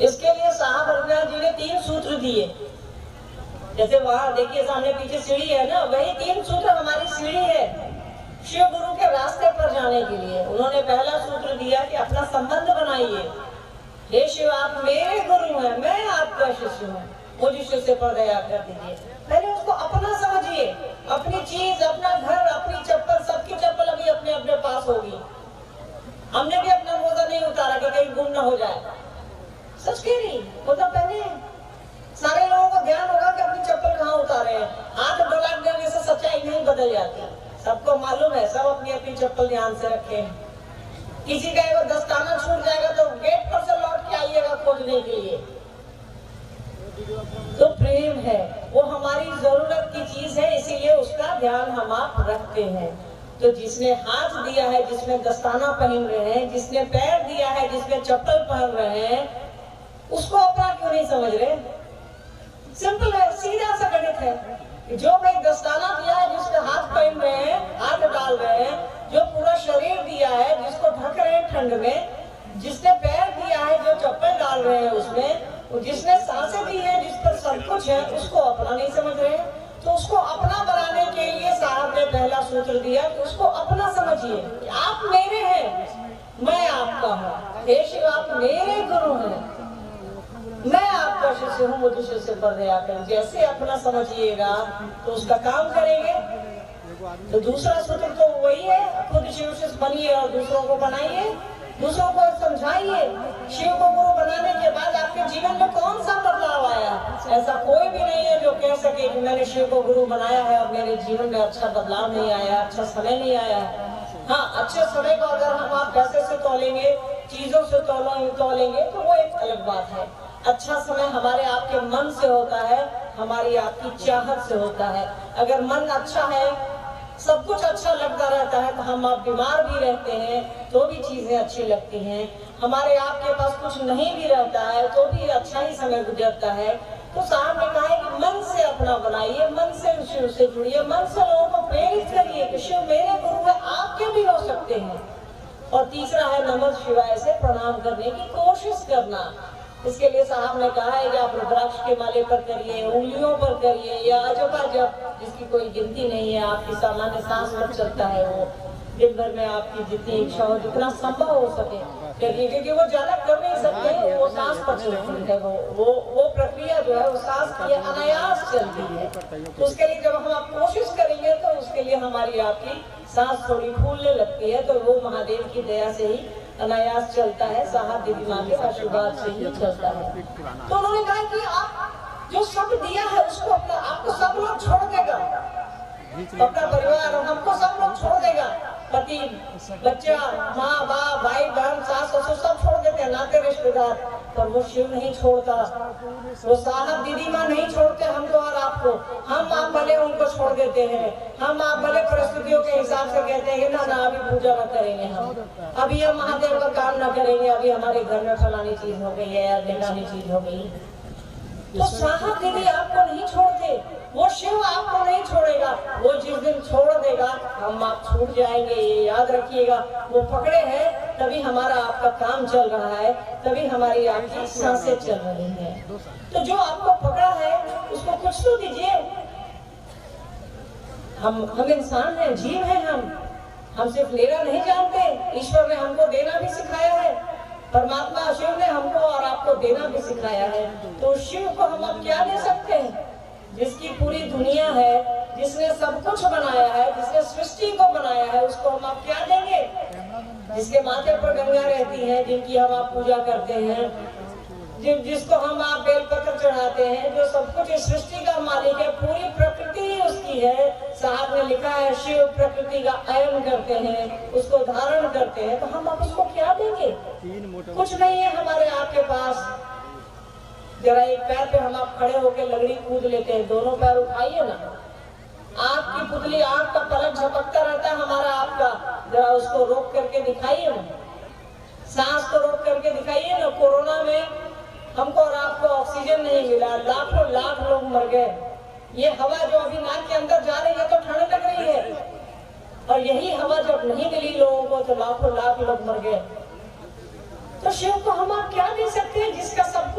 इसके लिए साहब हरिद्वार जी ने 3 सूत्र दिए। जैसे वहां देखिए सामने पीछे सीढ़ी है ना, वही 3 सूत्र हमारी सीढ़ी है शिव गुरु के रास्ते पर जाने के लिए। उन्होंने पहला सूत्र दिया कि अपना संबंध बनाइए। हे शिव, आप मेरे गुरु हैं, मैं आपका शिष्य हूँ, मुझ शिष्य पर दया कर दीजिए। पहले उसको अपना समझिए, अपनी चीज, अपना घर, अपनी चप्पल, सबकी चप्पल अभी अपने अपने पास होगी। हमने भी अपना मोजा नहीं उतारा कि कहीं गुम ना हो जाए। सच कह रही, मोजा पहने। सारे लोगों को ध्यान होगा कि अपनी चप्पल कहाँ उतारे हैं। हाथ डोला देने से सच्चाई नहीं बदल जाती। सबको मालूम है, सब अपनी अपनी चप्पल ध्यान से रखे। किसी का वो दस्ताना छूट जाएगा तो गेट पर से लौट के आइएगा खोजने के लिए। तो प्रेम है, वो हमारी जरूरत की चीज है, इसीलिए उसका ध्यान हम आप रखते हैं। तो जिसने हाथ दिया है, जिसने दस्ताना पहन रहे हैं, जिसने पैर दिया है, जिसने चप्पल पहन रहे हैं, उसको अपना क्यों नहीं समझ रहे? सिंपल है, सीधा सा गणित है। जो भाई दस्ताना दिया है, जिसने हाथ पहन रहे हैं, हाथ डाल रहे हैं, जो पूरा शरीर दिया है, जिसको ढक रहे हैं ठंड में, जिसने पैर दिया है, जो चप्पल डाल रहे हैं उसमें, जिसने सांसें दी है, जिस पर सब कुछ है, उसको अपना नहीं समझ रहे। तो उसको अपना बनाने के लिए साहब ने पहला सूत्र दिया कि उसको अपना समझिए। आप मेरे हैं, मैं आपका हूँ। हे शिव, आप मेरे गुरु हैं, मैं आपका शिष्य हूँ, मुझे शिष्य पर दया करें। जैसे अपना समझिएगा तो उसका काम करेंगे। तो दूसरा सूत्र तो वही है, खुद शिव शिष्य बनिए और दूसरों को बनाइए, दूसरों को समझाइए। शिव को गुरु बनाने के बाद आपके जीवन में कौन सा बदलाव आया? ऐसा कोई भी नहीं है जो कह सके कि मैंने शिव को गुरु बनाया है और मेरे जीवन में अच्छा बदलाव नहीं आया, अच्छा समय नहीं आया। हाँ, अच्छे समय को अगर हम आप पैसे से तोलेंगे, चीजों से तोलेंगे तो वो एक अलग बात है। अच्छा समय हमारे आपके मन से होता है, हमारी आपकी चाहत से होता है। अगर मन अच्छा है, सब कुछ अच्छा लगता रहता है, तो हम आप बीमार भी रहते हैं तो भी चीजें अच्छी लगती हैं। हमारे आपके पास कुछ नहीं भी रहता है तो भी अच्छा ही समय गुजरता है। तो साहब ने कहा है कि मन से अपना बनाइए, मन से शिव से जुड़िए, मन से लोगों को प्रेरित करिए कि शिव मेरे गुरु है, आपके भी हो सकते हैं। और तीसरा है नमः शिवाय से प्रणाम करने की कोशिश करना। इसके लिए साहब ने कहा है कि आप रुद्राक्ष के माले पर करिए, उंगलियों पर करिए, या अजोबा जब जिसकी कोई गिनती नहीं है, आपकी सामान्य सांस पर चलता है, वो दिन भर में आपकी जितनी इच्छा हो, जितना संभव हो सके करिए, क्योंकि वो ज्यादा कर नहीं सकते, वो सांस पर चलती है। वो प्रक्रिया जो है वो सांस की अनायास चलती है। तो उसके लिए जब हम आप कोशिश करेंगे तो उसके लिए हमारी आपकी सांस थोड़ी फूलने लगती है, तो वो महादेव की दया से ही अनायास चलता है, साहब दीदी माँ के आशीर्वाद से ही चलता है। तो उन्होंने कहा कि आप जो सब दिया है उसको अपना, आपको सब लोग छोड़ देगा, अपना परिवार हमको सब लोग छोड़ देगा, पति बच्चा माँ बाप भाई बहन सास ससुर सब छोड़ देते हैं, नाते रिश्तेदार, पर वो शिव नहीं छोड़ता, वो साहब दीदी माँ नहीं छोड़ते हमको और आपको। हम आप भले उनको छोड़ देते हैं, हम आप भले परिस्थितियों के हिसाब से कहते हैं ना ना अभी पूजा न करेंगे, हम अभी हम महादेव का काम न करेंगे, अभी हमारे घर में फलानी चीज हो गई है या ढिंगानी चीज हो गई। तो साहब दीदी आपको नहीं छोड़ते, वो शिव आपको नहीं छोड़ेगा। वो जिस दिन छोड़ देगा हम आप छूट जाएंगे, ये याद रखिएगा। वो पकड़े हैं तभी हमारा आपका काम चल रहा है, तभी हमारी आपकी सांसें चल रही हैं। तो जो आपको पकड़ा है उसको कुछ तो दीजिए। हम इंसान हैं, जीव हैं, हम सिर्फ लेना नहीं जानते, ईश्वर ने हमको देना भी सिखाया है, परमात्मा शिव ने हमको और आपको देना भी सिखाया है। तो शिव को हम अब क्या दे सकते हैं? जिसकी पूरी दुनिया है, जिसने सब कुछ बनाया है, जिसने सृष्टि को बनाया है, उसको हम आप क्या देंगे? जिसके माथे पर गंगा रहती है, जिनकी हम आप पूजा करते हैं, जिसको हम आप बेलपत्र चढ़ाते हैं, जो सब कुछ इस सृष्टि का मालिक है, पूरी प्रकृति ही उसकी है। साहब ने लिखा है शिव प्रकृति का अयन करते हैं, उसको धारण करते हैं, तो हम आप उसको क्या देंगे? कुछ नहीं है हमारे आपके पास। जरा एक पैर पे हम आप खड़े होकर लगड़ी कूद लेते हैं, दोनों पैर उठाइए ना, आपकी पुतली आंख का पलक झपकता रहता है हमारा आपका, जरा उसको रोक करके दिखाइए ना, सांस को रोक करके दिखाइए ना। कोरोना में हमको और आपको ऑक्सीजन नहीं मिला, लाखों लाख लोग मर गए। ये हवा जो अभी नाक के अंदर जा रही है तो ठंड लग रही है, और यही हवा जब नहीं मिली लोगों को तो लाखों लाख लोग मर गए। तो शिव को हम आप क्या दे सकते हैं जिसका सब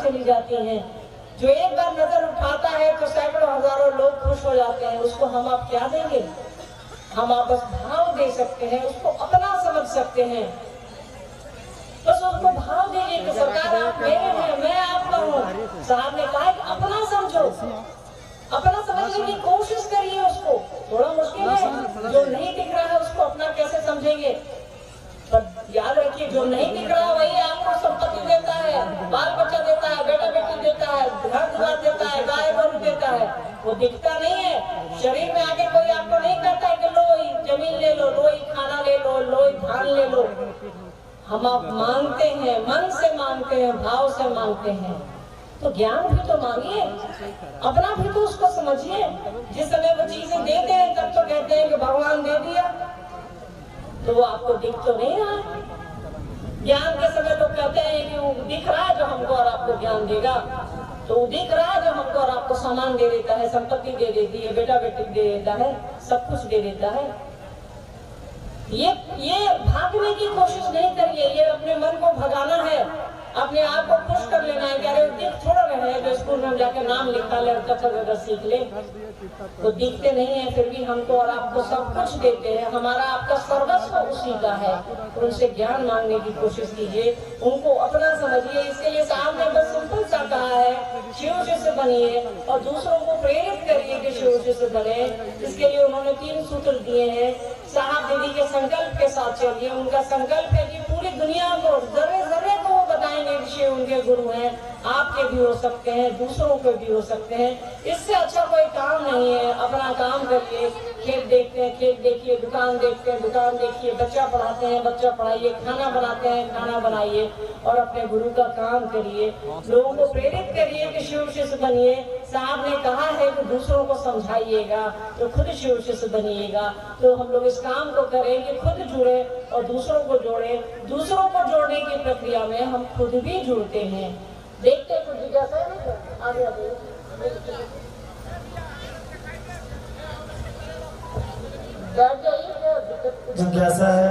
चली जाती हैं। जो एक बार नजर उठाता है तो सैकड़ों हजारों लोग खुश हो जाते हैं। उसको हम आप क्या देंगे? हम आप बस भाव दे सकते हैं, उसको अपना समझ सकते हैं, बस उसको भाव दीजिए कि सरकार आप मेरे हैं, मैं आपका हूँ। साहब ने कहा कि अपना समझो, अपना समझने की कोशिश करिए। उसको थोड़ा मुश्किल है, जो नहीं दिख रहा है उसको अपना कैसे समझेंगे? पर याद रखिए, जो नहीं दिख रहा वही आपको संपत्ति देता है, बाल बच्चा देता है, बेटा बेटी देता है, घर द्वार देता है, गाय गोरू देता है। वो दिखता नहीं है। शरीर में आगे कोई आपको नहीं कहता है कि लो जमीन ले लो, लो खाना ले लो, लो धान ले लो। हम आप मांगते हैं, मन से मांगते हैं, भाव से मांगते हैं। तो ज्ञान भी तो मांगिए, अपना भी तो उसको समझिए। जिस समय वो चीजें देते हैं तब तो कहते हैं कि भगवान दे दिया, तो वो आपको दिख तो नहीं रहा है। ज्ञान के समय तो कहते हैं कि वो दिख रहा है जो हमको और आपको ज्ञान देगा, तो वो दिख रहा है जो हमको और आपको सामान दे देता है, संपत्ति दे देती है, बेटा बेटी दे देता है, सब कुछ दे देता है। ये भागने की कोशिश नहीं करिए, ये अपने मन को भगाना है, अपने आप को खुश कर लेना है। अरे दिख थोड़ा रहे हैं, जो स्कूल में जाकर नाम लिखा ले, अगर सीख ले, तो दिखते नहीं है, फिर भी हमको और आपको सब कुछ देते हैं। हमारा आपका सर्वस्व उसी का है। उनसे ज्ञान मांगने की कोशिश कीजिए, उनको अपना समझिए। इसके लिए साहब ने बस सिंपल सा कहा है, शिव शिष्य बनिए और दूसरों को प्रेरित करिए कि शिव शिष्य बने। इसके लिए उन्होंने 3 सूत्र दिए हैं। साहब दीदी के संकल्प के साथ चलिए। उनका संकल्प है कि पूरी दुनिया को, जर्रे जर्रे को वो बताएंगे कि शिव उनके गुरु हैं। आपके भी हो सकते हैं, दूसरों के भी हो सकते हैं। इससे अच्छा कोई काम नहीं है। अपना काम करिए, खेत देखते हैं, खेत देखिए, दुकान देखते हैं, दुकान देखिए, बच्चा पढ़ाते हैं, बच्चा पढ़ाइए, खाना बनाते हैं, खाना बनाइए और अपने गुरु का काम करिए। लोगों को प्रेरित करिए कि शिव शिष्य बनिए। साहब ने कहा है कि दूसरों को समझाइएगा तो खुद शिव शिष्य बनिएगा। तो हम लोग इस काम को करें कि खुद जुड़े और दूसरों को जोड़े। दूसरों को जोड़ने की प्रक्रिया में हम खुद भी जुड़ते हैं। देखते कुछ जिज्ञासा है, आगे आगे जिज्ञासा है।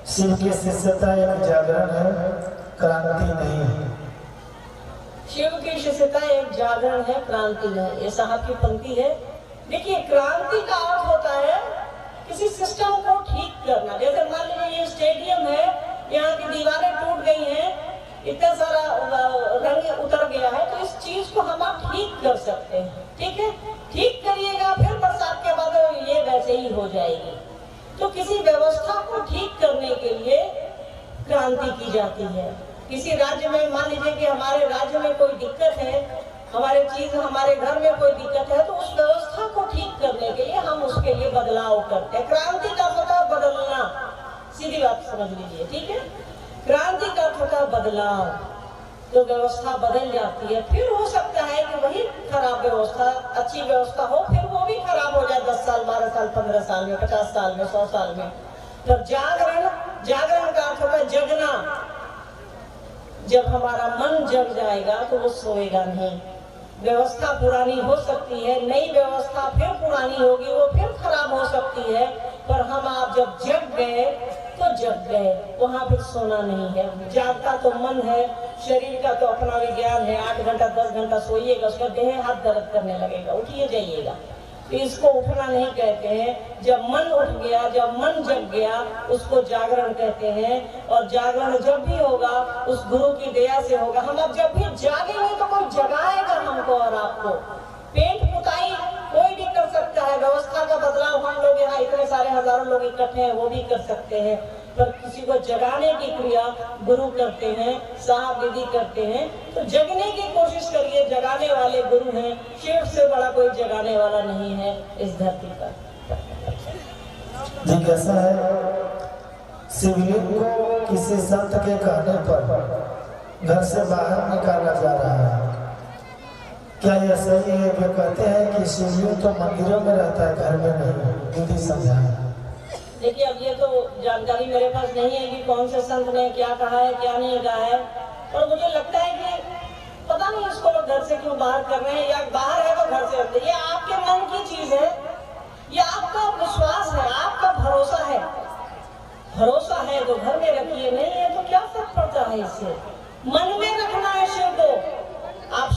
शिव की शिष्यता एक जागरण है, क्रांति नहीं है। शिव की शिष्यता एक जागरण है, क्रांति है। ये साहब की पंक्ति है। देखिए, क्रांति का अर्थ होता है किसी सिस्टम को ठीक करना। जैसे मान लीजिए ये स्टेडियम है, यहाँ की दीवारें टूट गई हैं, इतना सारा रंग उतर गया है, तो इस चीज को हम आप ठीक कर सकते हैं। ठीक है, ठीक करिएगा, फिर बरसात के बाद ये वैसे ही हो जाएगी। तो किसी व्यवस्था को ठीक करने के लिए क्रांति की जाती है। किसी राज्य में मान लीजिए कि हमारे राज्य में कोई दिक्कत है, हमारे घर में कोई दिक्कत है, तो उस व्यवस्था को ठीक करने के लिए हम उसके लिए बदलाव करते हैं। क्रांति का मतलब बदलना, सीधी बात समझ लीजिए। ठीक है, क्रांति का मतलब बदलाव, तो व्यवस्था बदल जाती है। फिर हो सकता है कि वही खराब व्यवस्था अच्छी व्यवस्था हो, फिर वो भी खराब हो जाए 10 साल, 12 साल, 15 साल में, 50 साल में, 100 साल में। तो जागरण का अर्थ होता है जगना। जब हमारा मन जग जाएगा तो वो सोएगा नहीं। व्यवस्था पुरानी हो सकती है, नई व्यवस्था फिर पुरानी होगी, वो फिर खराब हो सकती है, पर हम आप जब जग गए तो जग गए, वहां फिर सोना नहीं है। जागता तो मन है, शरीर का तो अपना विज्ञान है। 8 घंटा 10 घंटा सोइएगा, उसका देह हाथ दर्द करने लगेगा, उठिए जाइएगा। तो इसको उठना नहीं कहते हैं। जब मन उठ गया, जब मन जग गया, उसको जागरण कहते हैं। और जागरण जब भी होगा उस गुरु की दया से होगा। हम अब जब भी जागेंगे तो कोई जगाएगा हमको और आपको। पेंट पुताई कोई भी कर सकता है, व्यवस्था का बदलाव हम लोग यहाँ इतने सारे हजारों लोग इकट्ठे हैं वो भी कर सकते हैं, पर किसी को जगाने की क्रिया गुरु करते हैं, साहब दीदी करते हैं। तो जगने की कोशिश करिए, जगाने वाले गुरु हैं। शिव से बड़ा कोई जगाने वाला नहीं है इस धरती पर। जी कैसा है, शिवलिंग को किसी संत के कहने पर घर से बाहर निकाला जा रहा है, क्या यह सही है? वे कहते हैं कि शिवलिंग तो मंदिरों में रहता है, घर में नहीं। दीदी समझाएं। देखिए, अब ये तो जानकारी मेरे पास नहीं है कि कौन से संत ने क्या कहा है, क्या नहीं कहा है, पर मुझे लगता है कि पता नहीं इसको लोग घर से क्यों बाहर कर रहे हैं, या बाहर है तो घर से रखते। ये आपके मन की चीज है, ये आपका विश्वास है, आपका भरोसा है। भरोसा है तो घर में रखिए, नहीं है तो क्या फर्क पड़ता है इससे। मन में रखना है शिव को।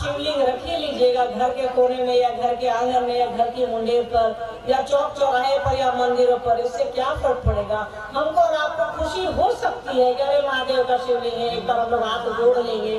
शिवलिंग रख ही लीजिएगा घर के कोने में या घर के आंगन में या घर की मुंडेर पर या चौक चौराहे पर या मंदिरों पर, इससे क्या फर्क पड़ेगा? हमको और आपको खुशी हो सकती है कि अरे महादेव का शिवलिंग है, एक बार हम लोग हाथ जोड़ लेंगे।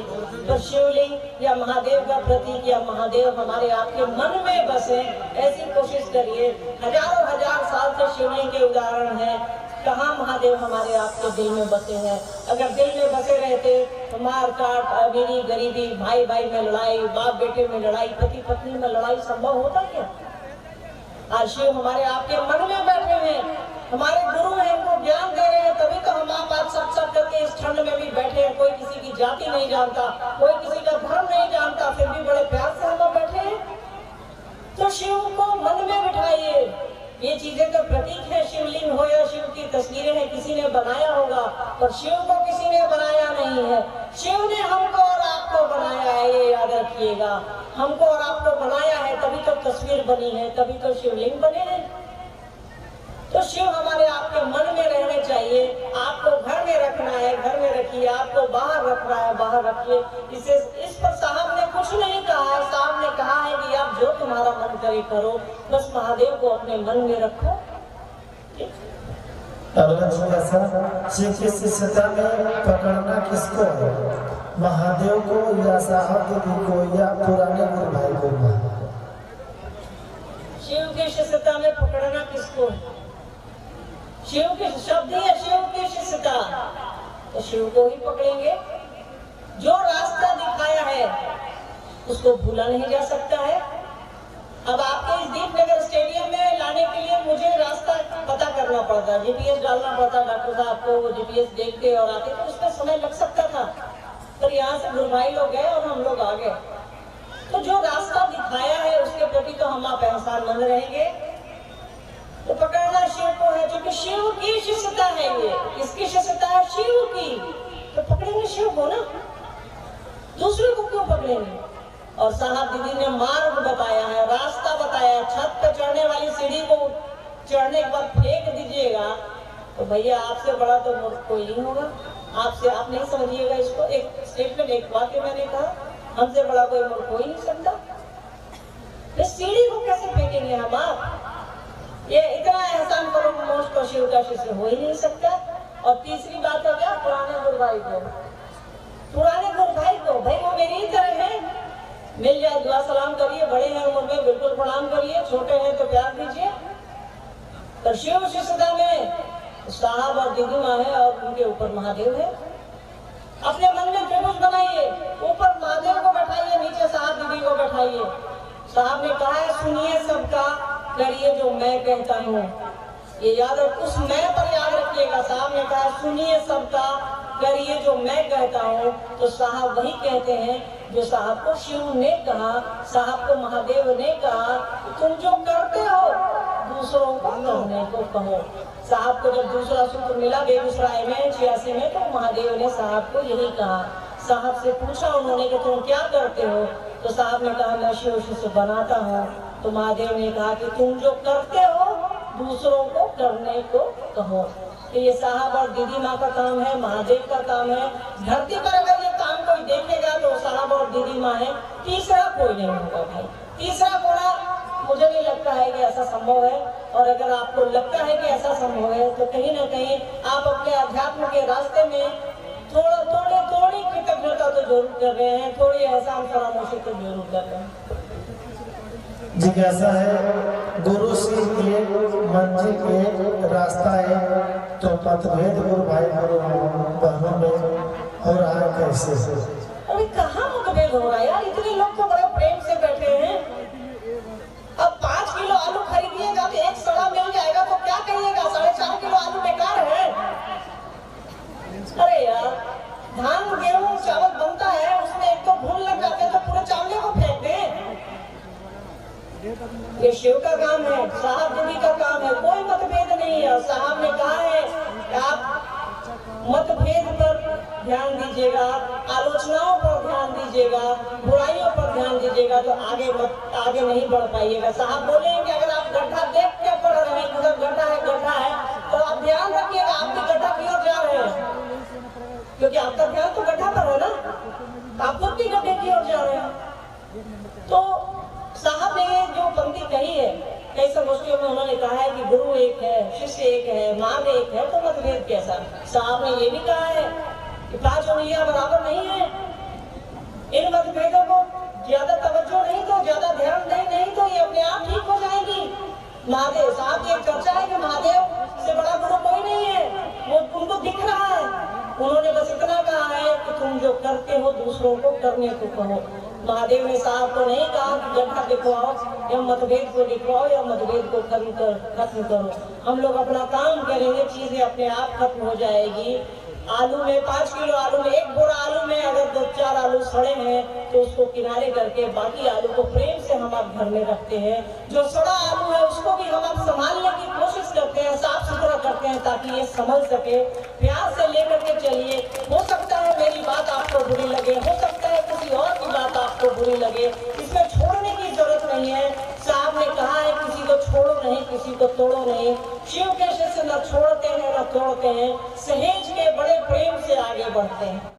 तो शिवलिंग या महादेव का प्रतीक या महादेव हमारे आपके मन में बसे, ऐसी कोशिश करिए। हजारों हजार साल से शिवलिंग के उदाहरण है, कहाँ महादेव हमारे आपके दिल में बसे हैं? अगर दिल में बसे रहते तो मार काट, अमीरी गरीबी, भाई भाई में लड़ाई, बाप बेटे में लड़ाई, पति पत्नी में लड़ाई संभव होता क्या? आज शिव हमारे आपके मन में बैठे हैं, हमारे गुरु हैं, इनको ज्ञान दे रहे हैं, तभी तो हम आप आज सब करके इस ठंड में भी बैठे हैं। कोई किसी की जाति नहीं जानता, कोई किसी का धर्म नहीं जानता, फिर भी बड़े प्यार से हम लोग बैठे हैं। तो शिव को मन में बिठाइए। ये चीजें तो प्रतीक है, शिवलिंग हो या शिव की तस्वीरें हैं, किसी ने बनाया होगा, पर शिव को किसी ने बनाया नहीं है। शिव ने हमको और आपको बनाया है, ये याद रखिएगा। हमको और आपको बनाया है, तभी तो तस्वीर बनी है, तभी तो शिवलिंग बने हैं। तो शिव हमारे आपके मन में रहने चाहिए। आपको घर में रखना है, घर में रखिए। आपको बाहर रखना है, बाहर रखिए। इस पर साहब ने कुछ नहीं कहा है। साहब ने कहा है कि आप जो तुम्हारा मन करे करो, बस महादेव को अपने मन में रखो। शिव की शिष्यता में पकड़ना किसको है? महादेव को या साहब दीदी को या पुराने गुरु भाई को? शिव की शिष्यता में पकड़ना किसको है? शिव के शब्द ही है शिव की शिष्यता, तो शिव को ही पकड़ेंगे। जो रास्ता दिखाया है उसको भूला नहीं जा सकता है। अब आपके इस दीपनगर स्टेडियम में लाने के लिए मुझे रास्ता पता करना पड़ता, जीपीएस डालना पड़ता। डॉक्टर साहब को वो जीपीएस देखते और आते, तो उसमें समय लग सकता था। पर यहाँ से गुरु भाई लोग गए और हम लोग आ गए। तो जो रास्ता दिखाया है उसके प्रति तो हम आप एहसानमंद रहेंगे। तो पकड़ना शिव को है, जो कि शिव की शिष्यता है। ये इसकी शिष्यता है शिव की, तो पकड़ेंगे शिव को ना, दूसरे को क्यों पकड़ेंगे? और साहब दीदी ने मार्ग बताया है, रास्ता बताया। छत पे चढ़ने वाली सीढ़ी को चढ़ने के बाद फेंक दीजिएगा तो भैया आपसे बड़ा तो मूर्ख कोई नहीं होगा। आपसे आप नहीं समझिएगा इसको। एक स्टेटमेंट, एक वाक्य मैंने कहा, हमसे बड़ा कोई मूर्ख हो ही नहीं सकता। इस सीढ़ी को कैसे फेंकेंगे हम आप? ये इतना एहसान करो मोस्ट को शिव का शिष्य हो ही नहीं सकता। और तीसरी बात है क्या? पुराने गुरु भाई को, पुराने गुरु भाई को, भाई वो मेरी ही तरह है, मिल जाए दुआ सलाम करिए। बड़े हैं उम्र में, बिल्कुल प्रणाम करिए। छोटे हैं तो प्यार दीजिए। तो शिव शिष्यता में साहब और दीदी माँ है और उनके ऊपर महादेव है। अपने मन में त्रिभुज बनाइए, ऊपर महादेव को बैठाइए, नीचे साहब दीदी को बैठाइए। साहब ने कहा है सुनिए सबका, करिए जो मैं कहता हूँ। ये याद रख, उस मैं पर याद रखिएगा। साहब ने कहा सुनिए सबका, करिए जो मैं कहता हूँ। तो साहब वही कहते हैं जो साहब को शिव ने कहा, साहब को महादेव ने कहा, तुम जो करते हो दूसरों को करने को कहो। साहब को जब दूसरा सूत्र मिला बेगूसराय में 86 में, तो महादेव ने साहब को यही कहा। साहब से पूछा उन्होंने कि तुम क्या करते हो? तो साहब ने कहा मैं शिव शिष्य बनाता हूँ। तो महादेव ने कहा कि तुम जो करते हो दूसरों को करने को कहो। तो ये साहब और दीदी माँ का काम है, महादेव का काम है। धरती पर अगर ये काम कोई देखेगा तो साहब और दीदी माँ है, तीसरा कोई नहीं होगा भाई। तीसरा होना मुझे नहीं लगता है कि ऐसा संभव है। और अगर आपको लगता है कि ऐसा संभव है तो कहीं ना कहीं आप अपने अध्यात्म के रास्ते में थोड़ी कृतज्ञता तो जरूर कर रहे हैं, थोड़ी एहसान फरामोशी तो जरूर कर रहे हैं। जिज्ञासा है, गुरु से एक मंजिल एक रास्ता है, तो मतभेद गुरु भाई गुरु बहनों में हो रहा है कैसे? अरे कहाँ मतभेद हो रहा है यार? इतने लोग तो बड़े प्रेम से बैठे हैं। अब 5 किलो आलू खरीदिएगा तो एक सड़ा मिल जाएगा, तो क्या करिएगा? 4.5 किलो आलू बेकार है। अरे यार, धान गेहूं चावल बनता है, उसमें एक तो भून लग जाते हैं तो पूरे चावल को फेंक दें। ये शिव का काम है, साहब दीदी का काम है, कोई मतभेद नहीं है। साहब ने कहा है कि आप मतभेद पर ध्यान दीजिएगा, आलोचनाओं पर ध्यान दीजिएगा, बुराइयों पर ध्यान दीजिएगा, तो आगे नहीं बढ़ पाइएगा। साहब बोले कि अगर आप गड्ढा देख के पढ़ रहे हैं, उधर गड्ढा है, तो आप ध्यान रखिएगा आप भी गड्ढा की ओर जा रहे हैं, क्योंकि आपका ध्यान तो गड्ढा पर है ना, आप खुद भी गड्ढे की ओर जा रहे हैं। शिष्य एक है, मार्ग एक है, तो मतभेद कैसा? साहब ने ये भी कहा है कि 5 उंगलियां बराबर नहीं है। इन मतभेदों को ज्यादा तवज्जो नहीं तो, ज्यादा ध्यान नहीं तो ये अपने आप ठीक हो जाएगी। महादेव साहब की एक चर्चा है कि महादेव से बड़ा गुरु कोई नहीं है, वो उनको दिख रहा है। उन्होंने बस इतना कहा है कि तुम जो करते हो दूसरों को करने को कहो। महादेव ने साहब को नहीं कहा कि गड्ढा दिखवाओ या मतभेद को दिखवाओ या मतभेद को खत्म करो। हम लोग अपना काम करेंगे, चीजें अपने आप खत्म हो जाएगी। आलू में 5 किलो आलू में, एक बोरा आलू में अगर 2-4 आलू सड़े हैं तो उसको किनारे करके बाकी आलू को प्रेम से हम आप घर में रखते हैं। जो सड़ा आलू है उसको भी हम आप संभालने की कोशिश करते हैं, साफ सुथरा करते हैं ताकि ये संभल सके। प्यार से लेकर के चलिए। हो सकता है मेरी बात आपको बुरी लगे, हो सकता है किसी और की बात आपको बुरी लगे, इसमें छोड़ने की जरूरत नहीं है। साहब ने कहा है किसी को छोड़ो नहीं, किसी को तोड़ो नहीं। शिव के शिष्य न छोड़ते हैं न तोड़ते हैं, सहेज के बड़े प्रेम से आगे बढ़ते हैं।